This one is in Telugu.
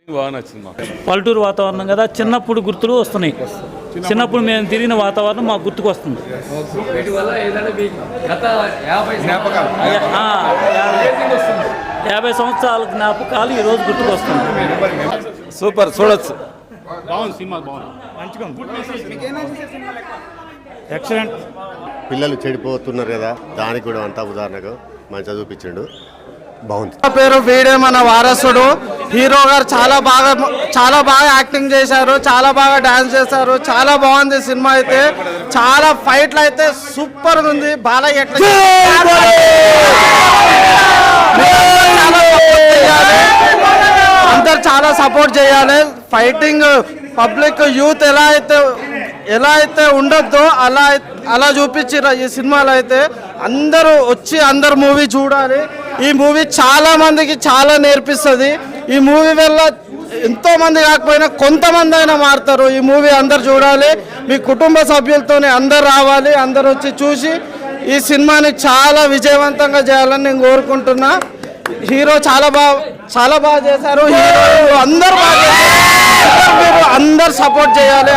బాగా నచ్చింది మాకు. పల్లెటూరు వాతావరణం కదా, చిన్నప్పుడు గుర్తులు వస్తున్నాయి. చిన్నప్పుడు మేము తిరిగిన వాతావరణం మాకు గుర్తుకు వస్తుంది. ఆ, 50 సంవత్సరాల జ్ఞాపకాలు ఈరోజు గుర్తుకు వస్తుంది. సూపర్, చూడొచ్చు. బాగుంది, సినిమా బాగుంది, మంచిగా ఉంది. ఎక్సలెంట్. పిల్లలు చెడిపోతున్నారు కదా, దానికి కూడా అంతా ఉదాహరణకు మంచిగా చూపించిండు. బాగుంది. పేరు వీడే మన వారసుడు. హీరో గారు చాలా బాగా యాక్టింగ్ చేశారు, చాలా బాగా డాన్స్ చేశారు. చాలా బాగుంది సినిమా అయితే. చాలా ఫైట్లు అయితే సూపర్ ఉంది. బాలయ్య అందరు చాలా సపోర్ట్ చేయాలి. ఫైటింగ్ పబ్లిక్ యూత్ ఎలా అయితే ఉండొద్దో అలా చూపించారు ఈ సినిమాలో అయితే. అందరూ వచ్చి అందరు మూవీ చూడాలి. ఈ మూవీ చాలా మందికి చాలా నేర్పిస్తుంది. ఈ మూవీ వల్ల ఎంతో మంది కాకపోయినా కొంతమంది అయినా మారుతారు. ఈ మూవీ అందరు చూడాలి. మీ కుటుంబ సభ్యులతోనే అందరు రావాలి. అందరు వచ్చి చూసి ఈ సినిమాని చాలా విజయవంతంగా చేయాలని నేను కోరుకుంటున్నా. హీరో చాలా బాగా చేశారు. హీరో అందరు బాగా చేశారు. అందరు సపోర్ట్ చేయాలి.